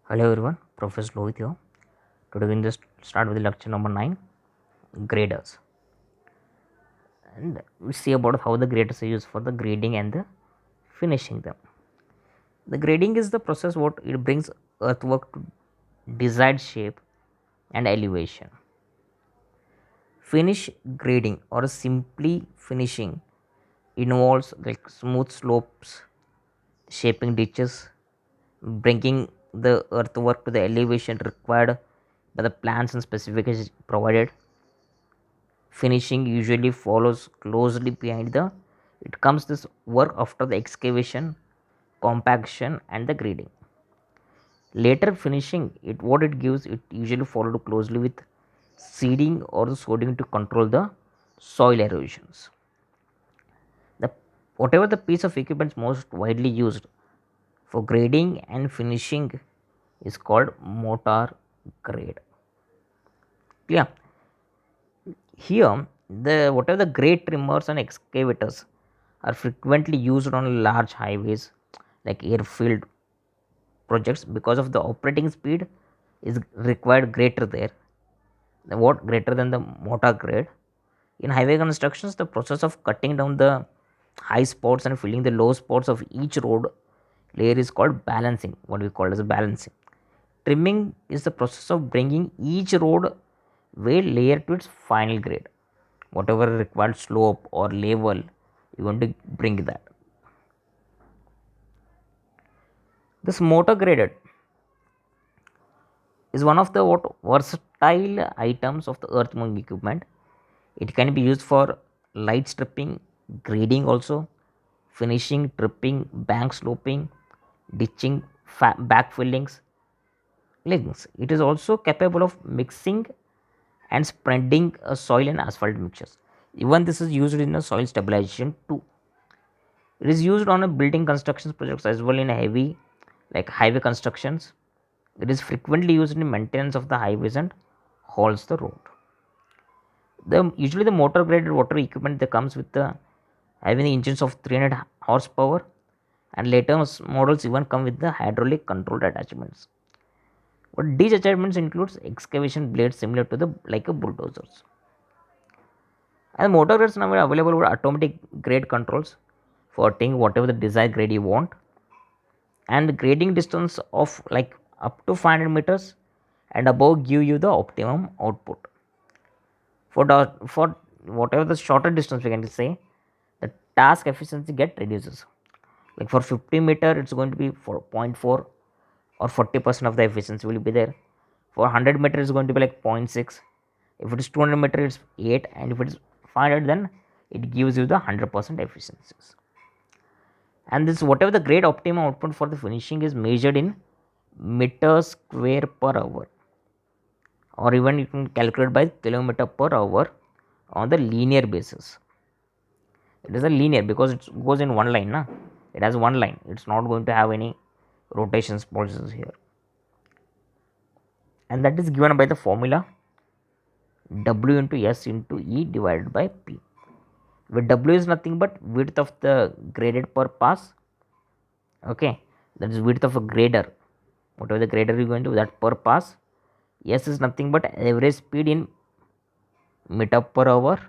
Hello everyone, Professor Lohit here. Today we will just start with lecture number 9, graders. And we see about how the graders are used for the grading and the finishing them. The grading is the process what it brings earthwork to desired shape and elevation. Finish grading or simply finishing involves like smooth slopes, shaping ditches, bringing the earthwork to the elevation required by the plans and specifications provided. Finishing usually follows closely behind the it comes this work after the excavation, compaction and the grading. Later finishing it what it gives it usually followed closely with seeding or the sodding to control the soil erosions. The whatever the piece of equipment most widely used for grading and finishing is called mortar grade. Yeah, here, the whatever the grade trimmers and excavators are frequently used on large highways like airfield projects because of the operating speed is required greater there. The what greater than the motor grade. In highway constructions, the process of cutting down the high spots and filling the low spots of each road layer is called balancing. What we call as balancing. Trimming is the process of bringing each road way layer to its final grade. Whatever required slope or level, you want to bring that. This motor graded is one of the what versatile items of the earth moving equipment. It can be used for light stripping, grading also, finishing, tripping, bank sloping, ditching, backfillings, links. It is also capable of mixing and spreading a soil and asphalt mixtures. Even this is used in a soil stabilization too. It is used on a building construction projects as well in heavy like highway constructions. It is frequently used in maintenance of the highways and hauls the road. The usually the motor graded water equipment that comes with the having the engines of 300 horsepower and later models even come with the hydraulic controlled attachments. But these attachments includes excavation blades similar to the like a bulldozers. And motor grades now are available with automatic grade controls for taking whatever the desired grade you want and the grading distance of like up to 500 meters and above give you the optimum output. For whatever the shorter distance we can say, the task efficiency get reduces. Like for 50 meter, it's going to be 4.4 or 40% of the efficiency will be there. For 100 meter, it's going to be like 0.6. If it is 200 meter, it's 8, and if it is 500, then it gives you the 100% efficiencies. And this whatever the grade optimum output for the finishing is measured in meters square per hour, or even you can calculate by kilometer per hour on the linear basis. It is a linear because it goes in one line. It has one line. It's not going to have any rotations pulses here. And that is given by the formula W into S into E divided by P. Where W is nothing but width of the graded per pass. Okay, that is width of a grader. Whatever the grader is going to that per pass. S is nothing but average speed in meter per hour.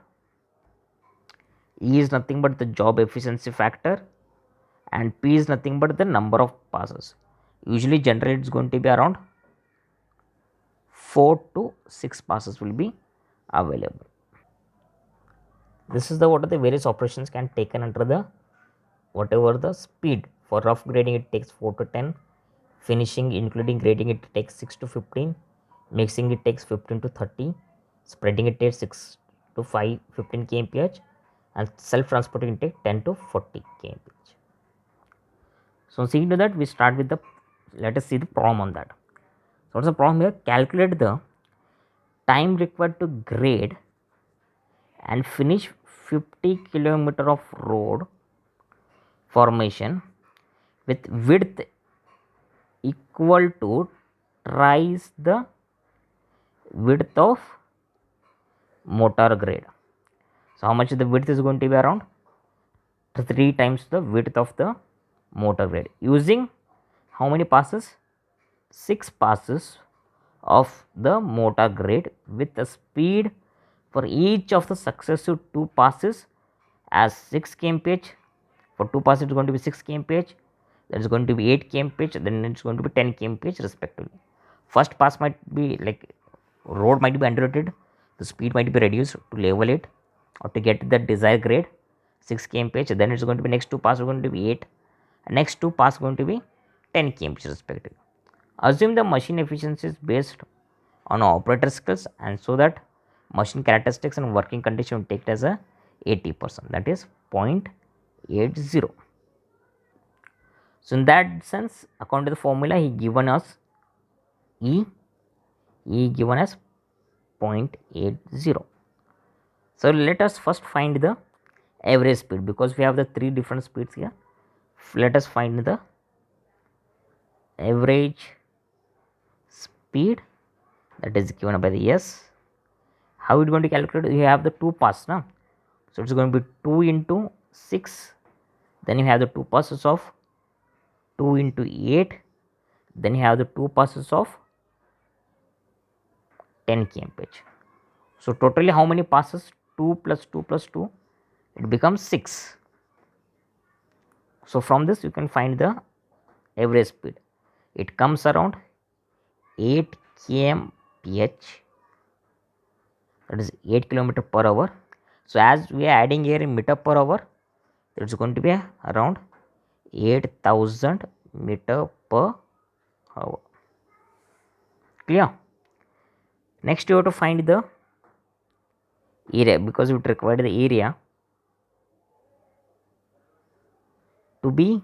E is nothing but the job efficiency factor, and P is nothing but the number of passes. Usually, generally, it's going to be around 4 to 6 passes will be available. This is the what are the various operations can taken under the whatever the speed. For rough grading, it takes 4 to 10. Finishing, including grading, it takes 6 to 15. Mixing, it takes 15 to 30. Spreading, it takes 6 to 5, 15 kmph, and self-transporting, it takes 10 to 40 kmph. So, seeing to that, we start with the let us see the problem on that. So, what's the problem here? Calculate the time required to grade and finish 50 kilometer of road formation with width equal to twice the width of motor grade. So, how much the width is going to be around 3 times the width of the motor grade using how many passes 6 passes of the motor grade with a speed for each of the successive 2 passes as 6 kmph. For 2 passes it is going to be 6 kmph, that is going to be 8 kmph, then it is going to be 10 kmph respectively. First pass might be like road might be underrated, the speed might be reduced to level it or to get the desired grade 6 kmph, then it's going to be next 2 pass are going to be 8, next 2 pass going to be 10 kmph respectively. Assume the machine efficiency is based on operator skills, and so that machine characteristics and working condition take it as a 80%, that is 0.80. So in that sense, according to the formula, he given us E given as 0.80. So let us first find the average speed, because we have the 3 different speeds here. Let us find the average speed, that is given by the S. How it going to calculate? You have the 2 pass now, so it's going to be 2 into 6, then you have the 2 passes of 2 into 8, then you have the 2 passes of 10 kmph. So totally how many passes? 2 plus 2 plus 2, it becomes 6. So from this you can find the average speed. It comes around 8 kmph, that is 8 kilometer per hour. So as we are adding here in meter per hour, it's going to be around 8000 meter per hour. Clear? Next you have to find the area, because it required the area to be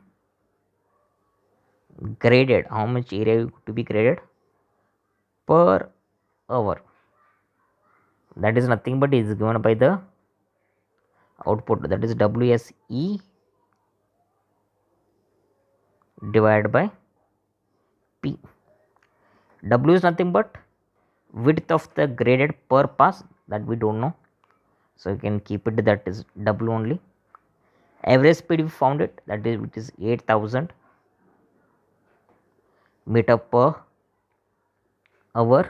graded. How much area to be graded per hour? That is nothing but is given by the output, that is WSE divided by P. W is nothing but width of the graded per pass, that we don't know, so you can keep it, that is W only. Average speed we found it, that is it is 8000 meter per hour.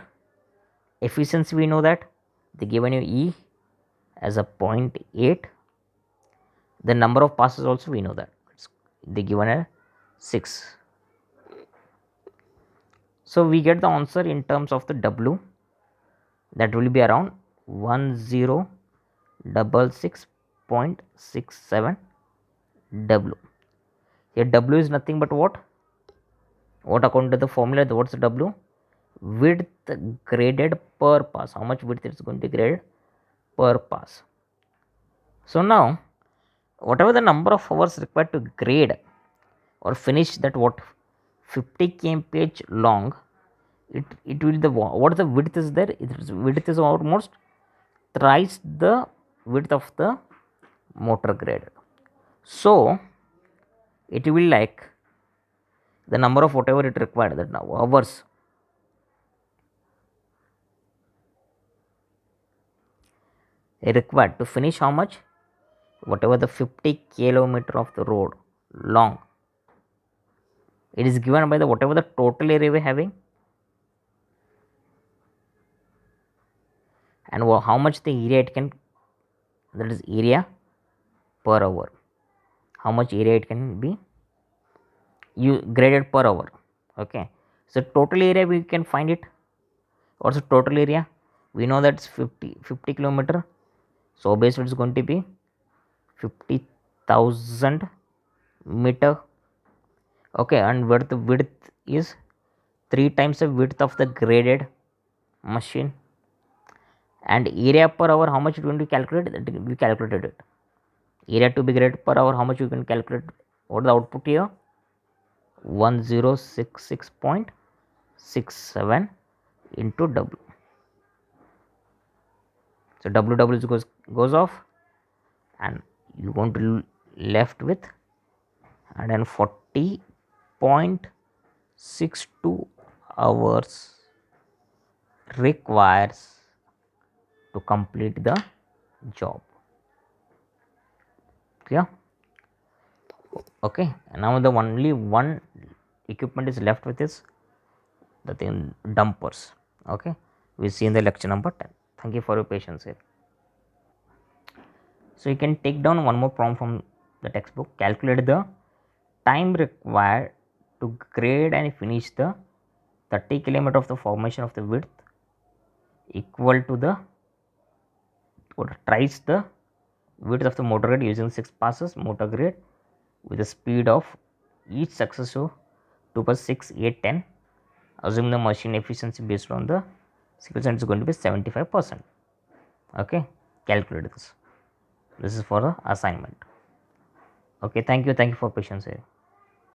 Efficiency we know that they given you E as a 0.8. The number of passes also we know that they given a 6. So we get the answer in terms of the W, that will be around 1066.67 W. Here W is nothing but what according to the formula, what's the W? Width graded per pass. How much width is going to grade per pass? So now whatever the number of hours required to grade or finish that 50 kmph long, it will the what the width is there, width is almost thrice the width of the motor grade. So it will like the number of whatever it required, that now hours required to finish how much, whatever the 50 kilometer of the road long, it is given by the whatever the total area we are having, and how much the area it can, that is area per hour, how much area it can be you graded per hour. Okay, so total area we can find it. What's the total area? We know that's 50 kilometer, so obviously it's going to be 50,000 meter. Okay, and width is 3 times the width of the graded machine. And area per hour, how much it going to calculate, that we calculated it. Area to be graded per hour, how much you can calculate? What the output here? 1066.67 into W. So W goes off, and you're going to left with 140.62 hours requires to complete the job. Clear? Okay, now the only one equipment is left with is the thing dumpers. Okay, we see in the lecture number 10. Thank you for your patience here. So you can take down one more problem from the textbook. Calculate the time required to grade and finish the 30 km of the formation of the width equal to the, or thrice the width of the motor grade using 6 passes motor grade with a speed of each successive 2 plus 6, 8, 10. Assume the machine efficiency based on the sequence is going to be 75%. Okay, calculate this. This is for the assignment. Okay, thank you for patience here.